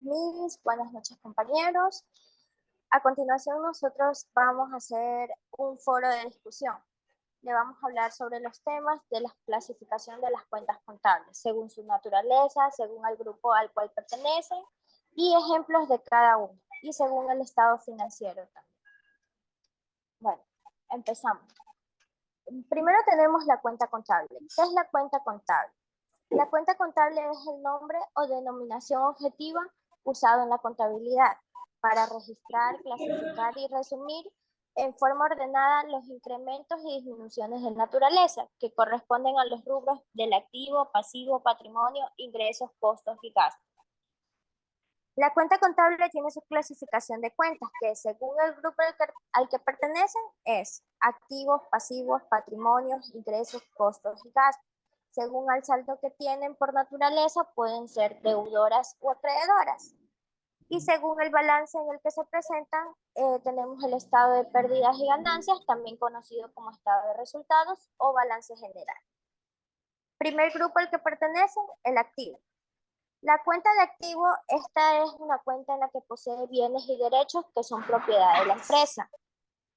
Miss, buenas noches compañeros. A continuación nosotros vamos a hacer un foro de discusión. Le vamos a hablar sobre los temas de la clasificación de las cuentas contables, según su naturaleza, según el grupo al cual pertenecen y ejemplos de cada uno, y según el estado financiero también. Bueno, empezamos. Primero tenemos la cuenta contable. ¿Qué es la cuenta contable? La cuenta contable es el nombre o denominación objetiva usado en la contabilidad para registrar, clasificar y resumir en forma ordenada los incrementos y disminuciones de naturaleza que corresponden a los rubros del activo, pasivo, patrimonio, ingresos, costos y gastos. La cuenta contable tiene su clasificación de cuentas que según el grupo al que pertenecen es activos, pasivos, patrimonios, ingresos, costos y gastos. Según el saldo que tienen por naturaleza pueden ser deudoras o acreedoras. Y según el balance en el que se presentan, tenemos el estado de pérdidas y ganancias, también conocido como estado de resultados o balance general. Primer grupo al que pertenecen, el activo. La cuenta de activo, esta es una cuenta en la que posee bienes y derechos que son propiedad de la empresa.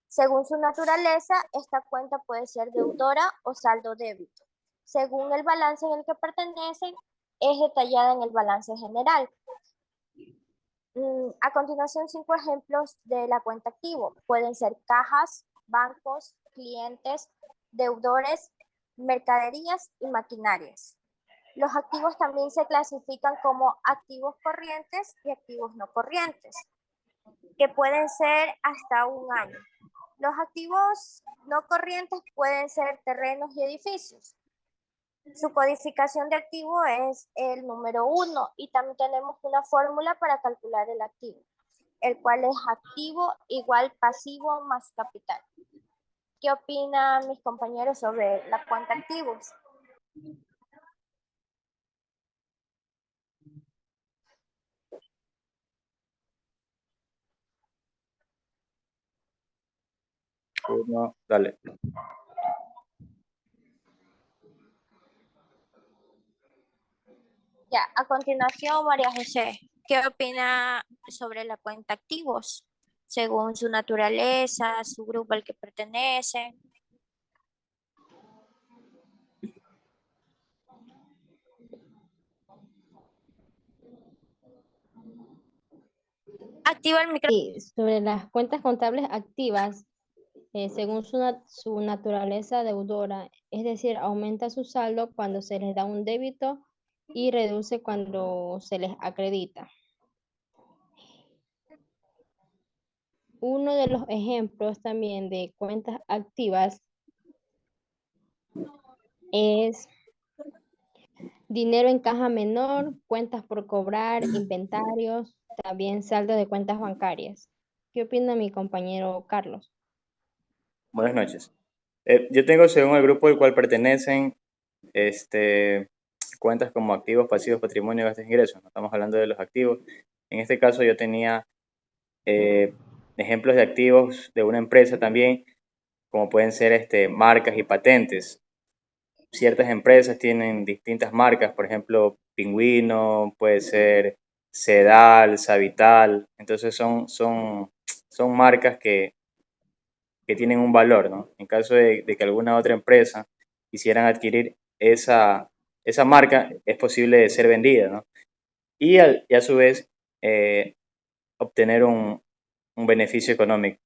Según su naturaleza, esta cuenta puede ser deudora o saldo débito. Según el balance en el que pertenecen, es detallada en el balance general. A continuación, 5 ejemplos de la cuenta activo. Pueden ser cajas, bancos, clientes, deudores, mercaderías y maquinarias. Los activos también se clasifican como activos corrientes y activos no corrientes, que pueden ser hasta un año. Los activos no corrientes pueden ser terrenos y edificios. Su codificación de activo es el número 1 y también tenemos una fórmula para calcular el activo, el cual es activo igual pasivo más capital. ¿Qué opinan mis compañeros sobre la cuenta activos? Uno, dale. Ya, a continuación, María José, ¿qué opina sobre la cuenta activos? Según su naturaleza, su grupo al que pertenece. Activa el micrófono. Sí, sobre las cuentas contables activas, según su naturaleza deudora, es decir, aumenta su saldo cuando se les da un débito y reduce cuando se les acredita. Uno de los ejemplos también de cuentas activas es dinero en caja menor, cuentas por cobrar, inventarios, también saldo de cuentas bancarias. ¿Qué opina mi compañero Carlos? Buenas noches. Yo tengo, según el grupo al cual pertenecen, cuentas como activos, pasivos, patrimonio, gastos e ingresos. No estamos hablando de los activos. En este caso yo tenía ejemplos de activos de una empresa también, como pueden ser marcas y patentes. Ciertas empresas tienen distintas marcas, por ejemplo, Pingüino, puede ser Sedal, Savital. Entonces son marcas que tienen un valor, ¿no? En caso de que alguna otra empresa quisieran adquirir esa marca, es posible de ser vendida, ¿no? Y a su vez obtener un beneficio económico.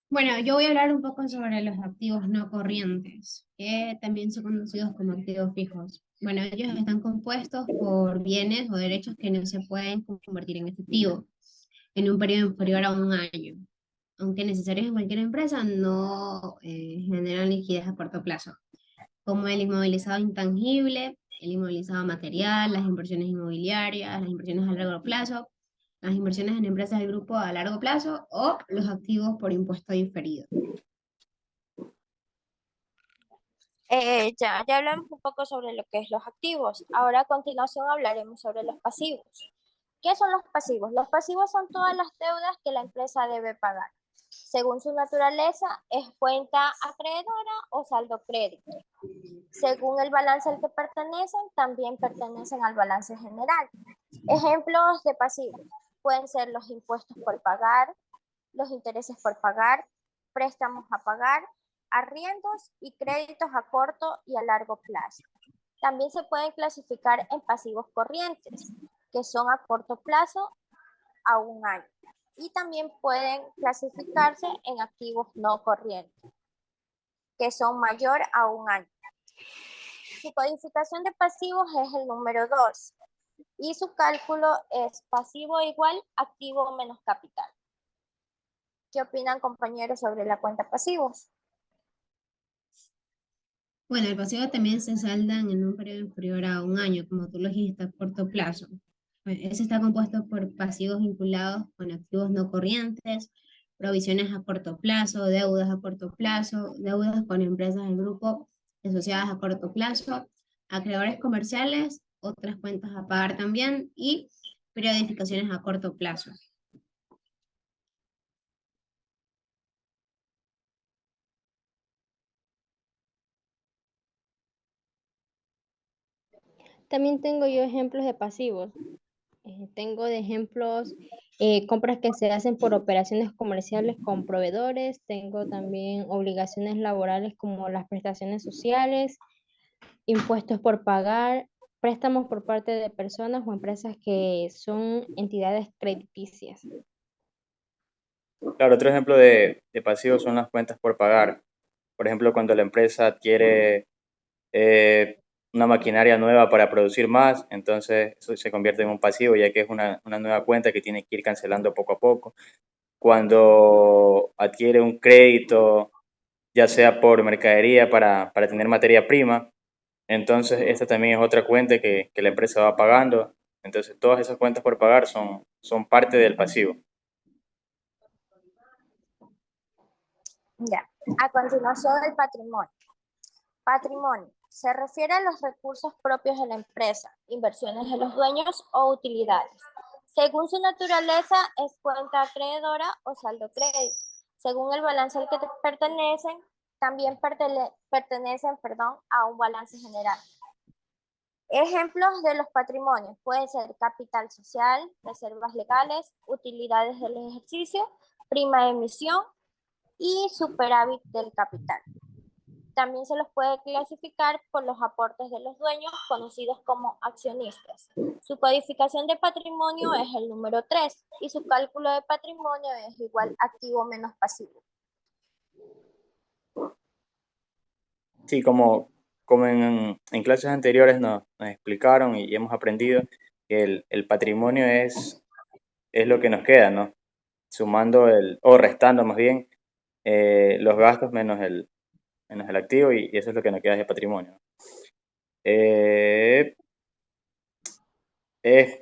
Bueno, yo voy a hablar un poco sobre los activos no corrientes, que también son conocidos como activos fijos. Bueno, ellos están compuestos por bienes o derechos que no se pueden convertir en efectivo en un periodo inferior a un año, aunque necesarios en cualquier empresa, no generan liquidez a corto plazo, como el inmovilizado intangible, el inmovilizado material, las inversiones inmobiliarias, las inversiones a largo plazo, las inversiones en empresas del grupo a largo plazo o los activos por impuesto diferido. Ya hablamos un poco sobre lo que es los activos. Ahora a continuación hablaremos sobre los pasivos. ¿Qué son los pasivos? Los pasivos son todas las deudas que la empresa debe pagar. Según su naturaleza, es cuenta acreedora o saldo crédito. Según el balance al que pertenecen, también pertenecen al balance general. Ejemplos de pasivos pueden ser los impuestos por pagar, los intereses por pagar, préstamos a pagar, arriendos y créditos a corto y a largo plazo. También se pueden clasificar en pasivos corrientes, que son a corto plazo a un año. Y también pueden clasificarse en activos no corrientes, que son mayor a un año. Su codificación de pasivos es el número 2 y su cálculo es pasivo igual activo menos capital. ¿Qué opinan, compañeros, sobre la cuenta pasivos? Bueno, el pasivo también se saldan en un periodo inferior a un año, como tú lo dijiste, a corto plazo. Ese está compuesto por pasivos vinculados con activos no corrientes, provisiones a corto plazo, deudas a corto plazo, deudas con empresas del grupo asociadas a corto plazo, acreedores comerciales, otras cuentas a pagar también y periodificaciones a corto plazo. También tengo yo ejemplos de pasivos. Tengo de ejemplos compras que se hacen por operaciones comerciales con proveedores. Tengo también obligaciones laborales como las prestaciones sociales, impuestos por pagar, préstamos por parte de personas o empresas que son entidades crediticias. Claro, otro ejemplo de pasivos son las cuentas por pagar. Por ejemplo, cuando la empresa adquiere una maquinaria nueva para producir más, entonces eso se convierte en un pasivo, ya que es una nueva cuenta que tiene que ir cancelando poco a poco. Cuando adquiere un crédito, ya sea por mercadería para tener materia prima, entonces esta también es otra cuenta que la empresa va pagando. Entonces todas esas cuentas por pagar son parte del pasivo. Ya. A continuación, el patrimonio. Patrimonio. Se refiere a los recursos propios de la empresa, inversiones de los dueños o utilidades. Según su naturaleza, es cuenta acreedora o saldo crédito. Según el balance al que pertenecen, también pertenecen a un balance general. Ejemplos de los patrimonios pueden ser capital social, reservas legales, utilidades del ejercicio, prima de emisión y superávit del capital. También se los puede clasificar por los aportes de los dueños, conocidos como accionistas. Su codificación de patrimonio es el número 3 y su cálculo de patrimonio es igual activo menos pasivo. Sí, como en clases anteriores nos explicaron y hemos aprendido que el patrimonio es lo que nos queda, ¿no? Sumando o restando más bien los gastos menos el activo y eso es lo que nos queda de patrimonio. Es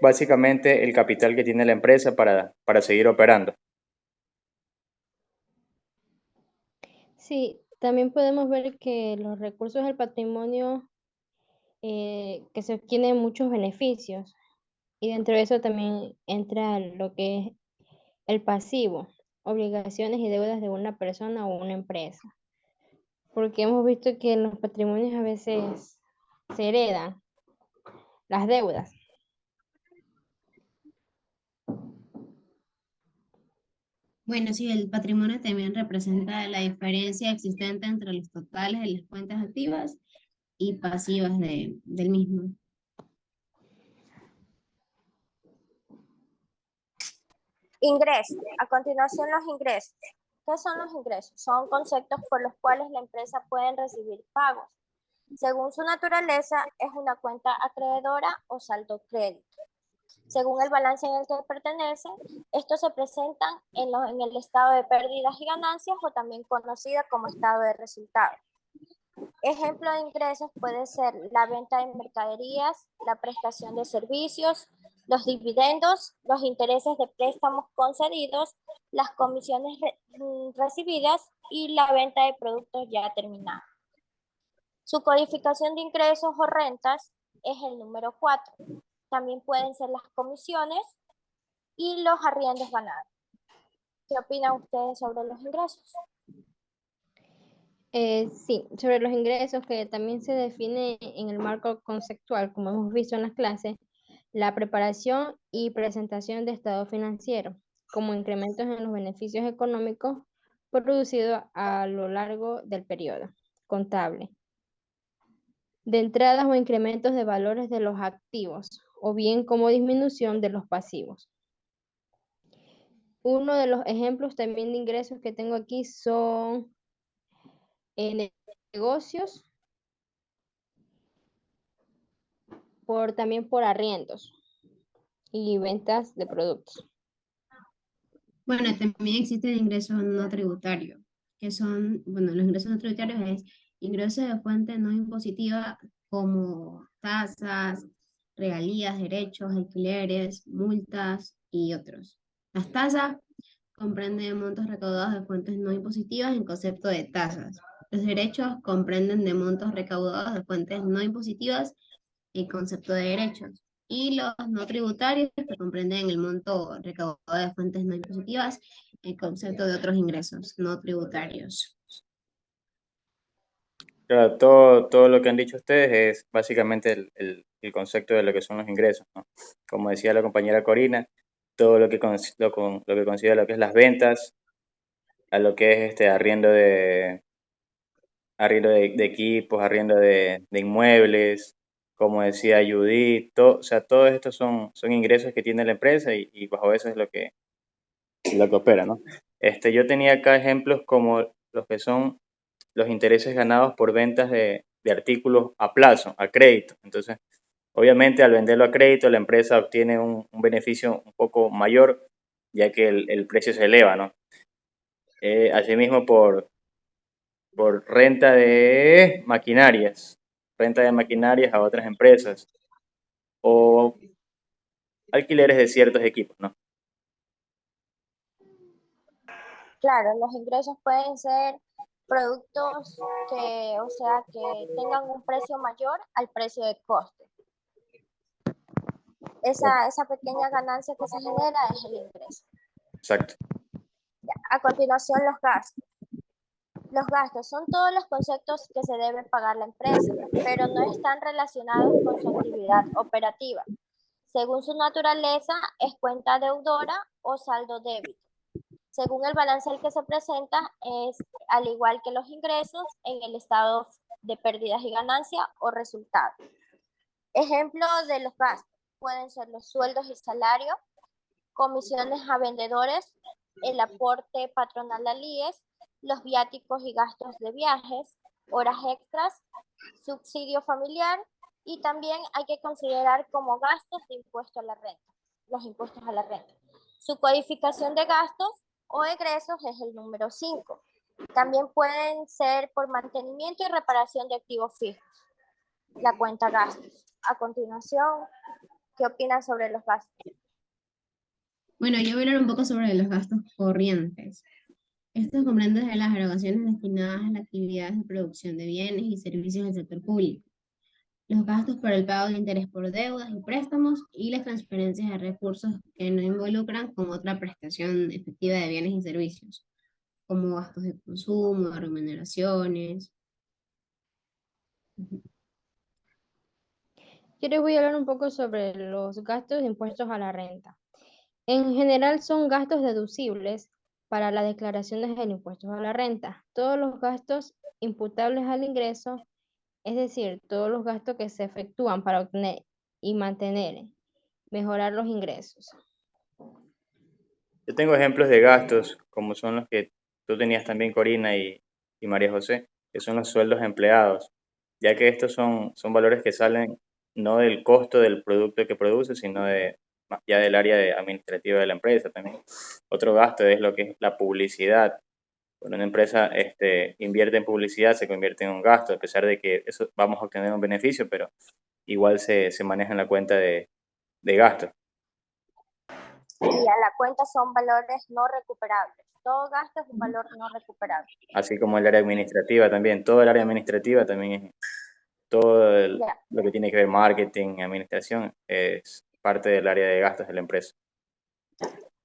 básicamente el capital que tiene la empresa para seguir operando. Sí, también podemos ver que los recursos del patrimonio que se obtienen muchos beneficios y dentro de eso también entra lo que es el pasivo, obligaciones y deudas de una persona o una empresa. Porque hemos visto que en los patrimonios a veces se heredan las deudas. Bueno, sí, el patrimonio también representa la diferencia existente entre los totales de las cuentas activas y pasivas del mismo. Ingresos. A continuación, los ingresos. ¿Qué son los ingresos? Son conceptos por los cuales la empresa puede recibir pagos. Según su naturaleza, es una cuenta acreedora o saldo crédito. Según el balance en el que pertenecen, estos se presentan en el estado de pérdidas y ganancias o también conocida como estado de resultados. Ejemplo de ingresos puede ser la venta de mercaderías, la prestación de servicios, los dividendos, los intereses de préstamos concedidos, las comisiones recibidas y la venta de productos ya terminados. Su codificación de ingresos o rentas es el número 4. También pueden ser las comisiones y los arriendos ganados. ¿Qué opinan ustedes sobre los ingresos? Sí, sobre los ingresos que también se define en el marco conceptual, como hemos visto en las clases, la preparación y presentación de estado financiero, como incrementos en los beneficios económicos producidos a lo largo del periodo contable, de entradas o incrementos de valores de los activos, o bien como disminución de los pasivos. Uno de los ejemplos también de ingresos que tengo aquí son negocios, también por arriendos y ventas de productos. Bueno, también existen ingresos no tributarios, que son, bueno, los ingresos no tributarios es ingresos de fuente no impositiva como tasas, regalías, derechos, alquileres, multas y otros. Las tasas comprenden montos recaudados de fuentes no impositivas en concepto de tasas. Los derechos comprenden de montos recaudados de fuentes no impositivas en concepto de derechos. Y los no tributarios que comprenden el monto recaudado de fuentes no impositivas en concepto de otros ingresos no tributarios. Claro, todo lo que han dicho ustedes es básicamente el concepto de lo que son los ingresos, ¿no? Como decía la compañera Corina, todo lo que considera lo que es las ventas, a lo que es arriendo de equipos, arriendo de inmuebles, como decía Judith, o sea, todos estos son ingresos que tiene la empresa y bajo eso es lo que opera, ¿no? Yo tenía acá ejemplos como los que son los intereses ganados por ventas de artículos a plazo, a crédito. Entonces, obviamente al venderlo a crédito, la empresa obtiene un beneficio un poco mayor, ya que el precio se eleva, ¿no? Asimismo, por renta de maquinarias a otras empresas o alquileres de ciertos equipos, ¿no? Claro, los ingresos pueden ser productos que, o sea, que tengan un precio mayor al precio de coste. Esa pequeña ganancia que se genera es el ingreso. Exacto. A continuación, los gastos. Los gastos son todos los conceptos que se debe pagar la empresa, pero no están relacionados con su actividad operativa. Según su naturaleza, es cuenta deudora o saldo débito. Según el balance al que se presenta, es al igual que los ingresos en el estado de pérdidas y ganancias o resultados. Ejemplos de los gastos pueden ser los sueldos y salarios, comisiones a vendedores, el aporte patronal al IES, los viáticos y gastos de viajes, horas extras, subsidio familiar y también hay que considerar como gastos de impuesto a la renta, los impuestos a la renta. Su codificación de gastos o egresos es el número 5. También pueden ser por mantenimiento y reparación de activos fijos, la cuenta gastos. A continuación, ¿qué opinan sobre los gastos? Bueno, yo voy a hablar un poco sobre los gastos corrientes. Estos comprenden de las erogaciones destinadas a las actividades de producción de bienes y servicios del sector público, los gastos por el pago de interés por deudas y préstamos y las transferencias de recursos que no involucran con otra prestación efectiva de bienes y servicios, como gastos de consumo, remuneraciones. Yo les voy a hablar un poco sobre los gastos de impuestos a la renta. En general son gastos deducibles para las declaraciones del impuesto a la renta. Todos los gastos imputables al ingreso, es decir, todos los gastos que se efectúan para obtener y mantener, mejorar los ingresos. Yo tengo ejemplos de gastos, como son los que tú tenías también, Corina y María José, que son los sueldos de empleados, ya que estos son valores que salen no del costo del producto que produce, sino ya del área administrativa de la empresa también. Otro gasto es lo que es la publicidad. Cuando una empresa invierte en publicidad, se convierte en un gasto, a pesar de que eso vamos a obtener un beneficio, pero igual se maneja en la cuenta de gastos. Y a la cuenta son valores no recuperables. Todo gasto es un valor no recuperable. Así como el área administrativa también. Todo el área administrativa también es todo lo que tiene que ver marketing, administración, es parte del área de gastos de la empresa.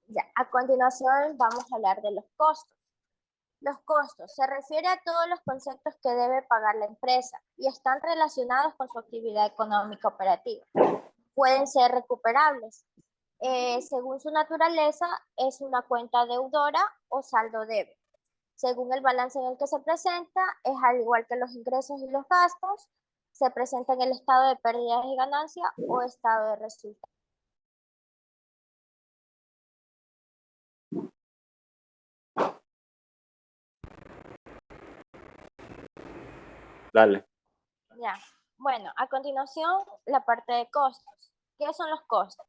Ya, a continuación vamos a hablar de los costos. Los costos se refiere a todos los conceptos que debe pagar la empresa y están relacionados con su actividad económica operativa. Pueden ser recuperables. Según su naturaleza, es una cuenta deudora o saldo debe. Según el balance en el que se presenta, es al igual que los ingresos y los gastos, se presenta en el estado de pérdidas y ganancias o estado de resultados. Dale. Ya. Bueno, a continuación, la parte de costos. ¿Qué son los costos?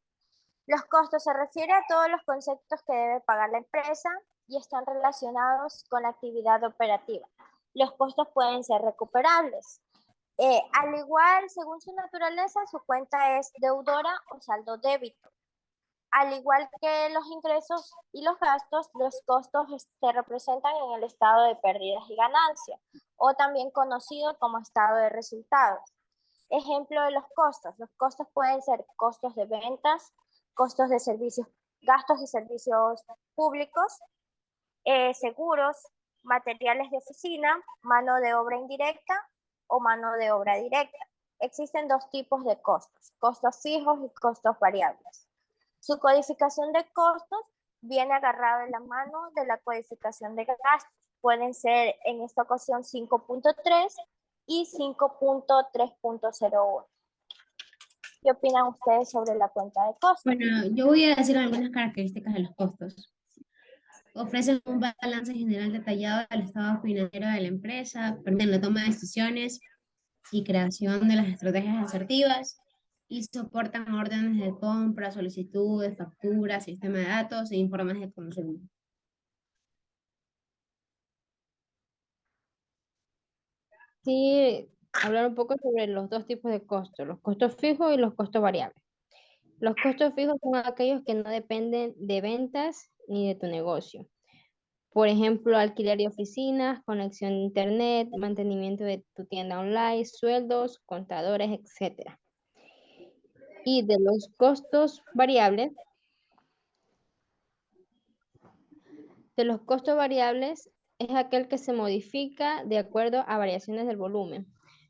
Los costos se refiere a todos los conceptos que debe pagar la empresa y están relacionados con la actividad operativa. Los costos pueden ser recuperables. Al igual, según su naturaleza, su cuenta es deudora o saldo débito. Al igual que los ingresos y los gastos, los costos se representan en el estado de pérdidas y ganancias, o también conocido como estado de resultados. Ejemplo de los costos. Los costos pueden ser costos de ventas, costos de servicios, gastos de servicios públicos, seguros, materiales de oficina, mano de obra indirecta o mano de obra directa. Existen dos tipos de costos, costos fijos y costos variables. Su codificación de costos viene agarrado de la mano de la codificación de gastos. Pueden ser en esta ocasión 5.3 y 5.3.01. ¿Qué opinan ustedes sobre la cuenta de costos? Bueno, yo voy a decir algunas características de los costos. Ofrecen un balance general detallado del estado financiero de la empresa, permiten la toma de decisiones y creación de las estrategias asertivas y soportan órdenes de compra, solicitudes, facturas, sistema de datos e informes de consumo. Sí, hablar un poco sobre los dos tipos de costos, los costos fijos y los costos variables. Los costos fijos son aquellos que no dependen de ventas ni de tu negocio. Por ejemplo, alquiler de oficinas, conexión de internet, mantenimiento de tu tienda online, sueldos, contadores, etc. Y de los costos variables, es aquel que se modifica de acuerdo a variaciones del volumen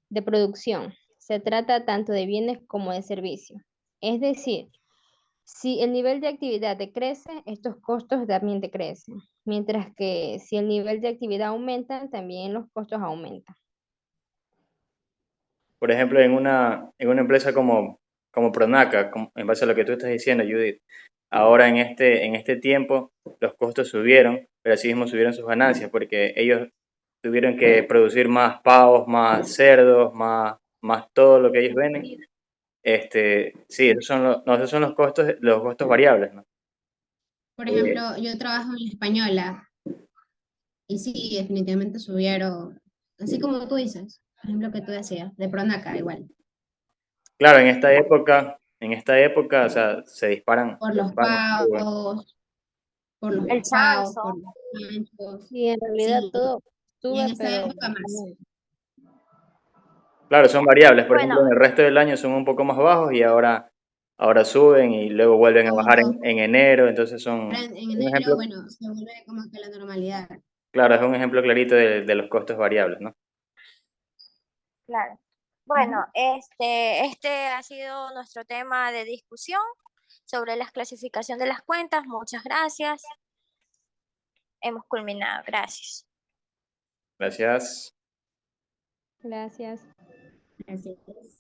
de producción. Se trata tanto de bienes como de servicios. Es decir, si el nivel de actividad decrece, estos costos también decrecen. Mientras que si el nivel de actividad aumenta, también los costos aumentan. Por ejemplo, en una empresa como Pronaca, en base a lo que tú estás diciendo, Judith, ahora en este tiempo los costos subieron, pero así mismo subieron sus ganancias, porque ellos tuvieron que producir más pavos, más cerdos, más todo lo que ellos venden. Sí, esos son los costos variables, ¿no? Por ejemplo, yo trabajo en La Española y sí, definitivamente subieron, así como tú dices, por ejemplo, que tú decías, de Pronaca igual, Claro, en esta época, o sea, se disparan por los los pagos. pagos, por los El pagos, por chanzo. los chanchos, Y en realidad sí, todo y en sube, esta pero época más. Claro, son variables. Por ejemplo, Bueno, en el resto del año son un poco más bajos y ahora suben y luego vuelven a bajar Todo. en enero. Entonces Ahora son en un enero, ejemplo, bueno, se vuelve como que la normalidad. claro, es un ejemplo clarito de los costos variables, ¿no? claro. Bueno, este ha sido nuestro tema de discusión sobre la clasificación de las cuentas. Muchas gracias. Hemos culminado. Gracias. Gracias. gracias. Así es.